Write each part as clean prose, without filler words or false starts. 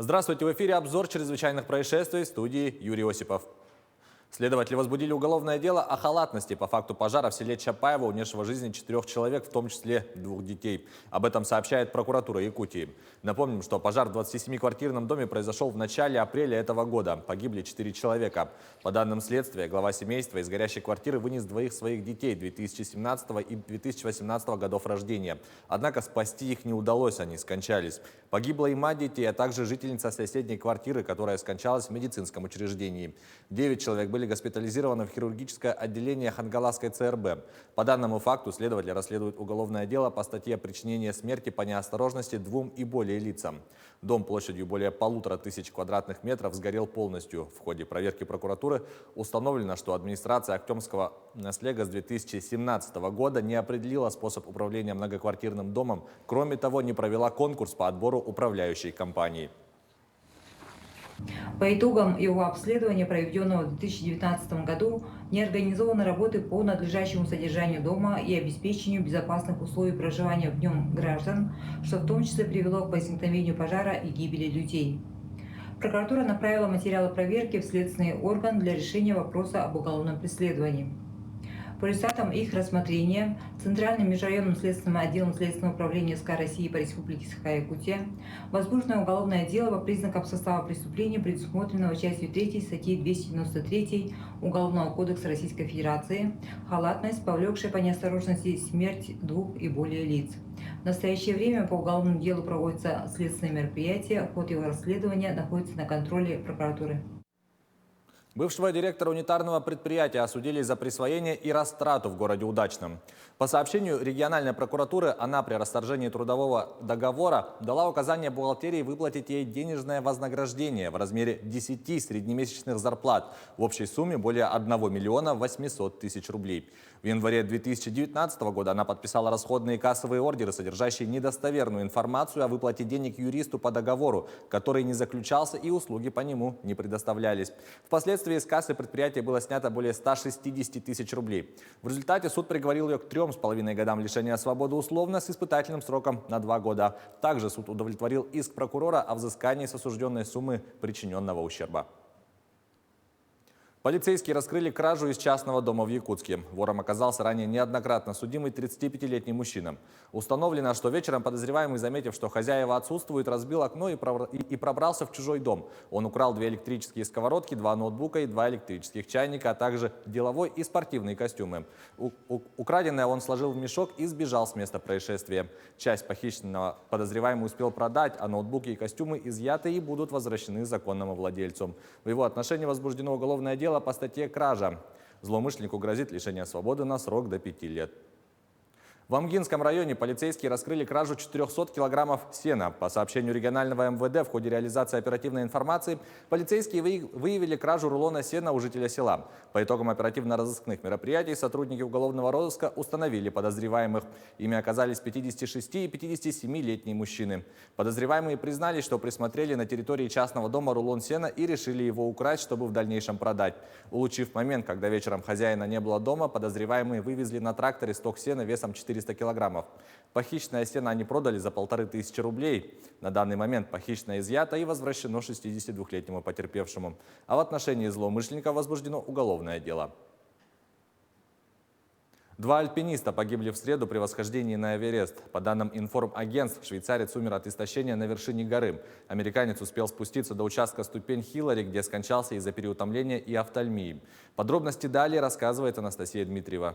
Здравствуйте, в эфире обзор чрезвычайных происшествий, в студии Юрий Осипов. Следователи возбудили уголовное дело о халатности по факту пожара в селе Чапаево, унесшего жизни 4 человек, в том числе 2 детей. Об этом сообщает прокуратура Якутии. Напомним, что пожар в 27-квартирном доме произошел в начале апреля этого года. Погибли 4 человека. По данным следствия, глава семейства из горящей квартиры вынес 2 своих детей 2017 и 2018 годов рождения. Однако спасти их не удалось, они скончались. Погибла и мать детей, а также жительница соседней квартиры, которая скончалась в медицинском учреждении. 9 человек были госпитализированы в хирургическое отделение Хангаласской ЦРБ. По данному факту следователи расследуют уголовное дело по статье «Причинение смерти по неосторожности 2 и более лицам». Дом площадью более 1500 квадратных метров сгорел полностью. В ходе проверки прокуратуры установлено, что администрация Актемского наслега с 2017 года не определила способ управления многоквартирным домом. Кроме того, не провела конкурс по отбору управляющей компании. По итогам его обследования, проведенного в 2019 году, не организованы работы по надлежащему содержанию дома и обеспечению безопасных условий проживания в нем граждан, что в том числе привело к возникновению пожара и гибели людей. Прокуратура направила материалы проверки в следственный орган для решения вопроса об уголовном преследовании. По результатам их рассмотрения Центральным межрайонным следственным отделом Следственного управления СК России по Республике Саха-Якутия возбуждено уголовное дело по признакам состава преступления, предусмотренного частью 3 статьи 293 Уголовного кодекса Российской Федерации «Халатность, повлекшая по неосторожности смерть 2 и более лиц». В настоящее время по уголовному делу проводятся следственные мероприятия, ход его расследования находится на контроле прокуратуры. Бывшего директора унитарного предприятия осудили за присвоение и растрату в городе Удачном. По сообщению региональной прокуратуры, она при расторжении трудового договора дала указание бухгалтерии выплатить ей денежное вознаграждение в размере 10 среднемесячных зарплат в общей сумме более 1 миллиона 800 тысяч рублей. В январе 2019 года она подписала расходные кассовые ордеры, содержащие недостоверную информацию о выплате денег юристу по договору, который не заключался и услуги по нему не предоставлялись. Впоследствии из кассы предприятия было снято более 160 тысяч рублей. В результате суд приговорил ее к 3,5 годам лишения свободы условно с испытательным сроком на 2 года. Также суд удовлетворил иск прокурора о взыскании с осужденной суммы причиненного ущерба. Полицейские раскрыли кражу из частного дома в Якутске. Вором оказался ранее неоднократно судимый 35-летний мужчина. Установлено, что вечером подозреваемый, заметив, что хозяева отсутствуют, разбил окно и пробрался в чужой дом. Он украл 2 электрические сковородки, 2 ноутбука и 2 электрических чайника, а также деловой и спортивные костюмы. Украденное он сложил в мешок и сбежал с места происшествия. Часть похищенного подозреваемый успел продать, а ноутбуки и костюмы изъяты и будут возвращены законному владельцу. В его отношении возбуждено уголовное дело по статье «Кража». Злоумышленнику грозит лишение свободы на срок до 5 лет. В Амгинском районе полицейские раскрыли кражу 400 килограммов сена. По сообщению регионального МВД, в ходе реализации оперативной информации полицейские выявили кражу рулона сена у жителя села. По итогам оперативно-розыскных мероприятий сотрудники уголовного розыска установили подозреваемых. Ими оказались 56 и 57-летние мужчины. Подозреваемые признались, что присмотрели на территории частного дома рулон сена и решили его украсть, чтобы в дальнейшем продать. Улучив момент, когда вечером хозяина не было дома, подозреваемые вывезли на тракторе сток сена весом 400 килограммов. Похищенное сено они продали за 1500 рублей. На данный момент похищенное изъято и возвращено 62-летнему потерпевшему. А в отношении злоумышленника возбуждено уголовное дело. 2 альпиниста погибли в среду при восхождении на Эверест. По данным информагентств, швейцарец умер от истощения на вершине горы. Американец успел спуститься до участка ступень Хиллари, где скончался из-за переутомления и офтальмии. Подробности далее рассказывает Анастасия Дмитриева.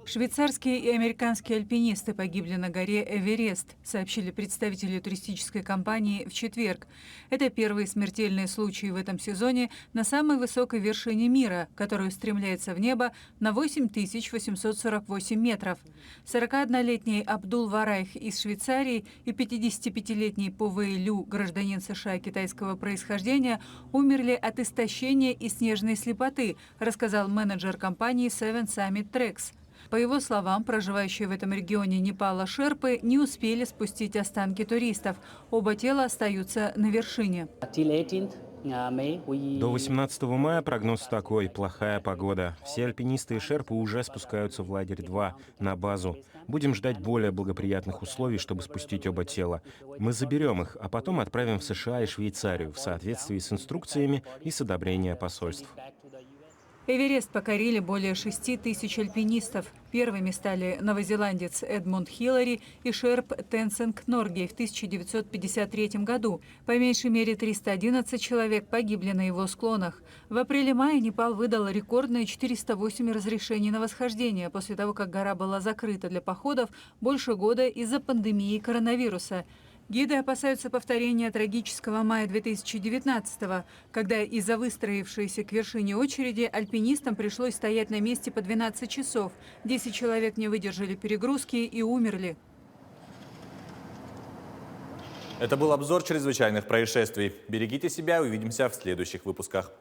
Швейцарские и американские альпинисты погибли на горе Эверест, сообщили представители туристической компании в четверг. Это первые смертельные случаи в этом сезоне на самой высокой вершине мира, которая устремляется в небо на 8848 метров. 41-летний Абдул Варайх из Швейцарии и 55-летний Повэй Лю, гражданин США китайского происхождения, умерли от истощения и снежной слепоты, рассказал менеджер компании Seven Summit Treks. По его словам, проживающие в этом регионе Непала шерпы не успели спустить останки туристов. Оба тела остаются на вершине. До 18 мая прогноз такой: плохая погода. Все альпинисты и шерпы уже спускаются в лагерь 2 на базу. Будем ждать более благоприятных условий, чтобы спустить оба тела. Мы заберем их, а потом отправим в США и Швейцарию в соответствии с инструкциями и с одобрения посольств. Эверест покорили более 6 тысяч альпинистов. Первыми стали новозеландец Эдмунд Хиллари и шерп Тенсинг Норгей в 1953 году. По меньшей мере 311 человек погибли на его склонах. В апреле-мае Непал выдал рекордные 408 разрешений на восхождение после того, как гора была закрыта для походов больше года из-за пандемии коронавируса. Гиды опасаются повторения трагического мая 2019-го, когда из-за выстроившейся к вершине очереди альпинистам пришлось стоять на месте по 12 часов. 10 человек не выдержали перегрузки и умерли. Это был обзор чрезвычайных происшествий. Берегите себя, увидимся в следующих выпусках.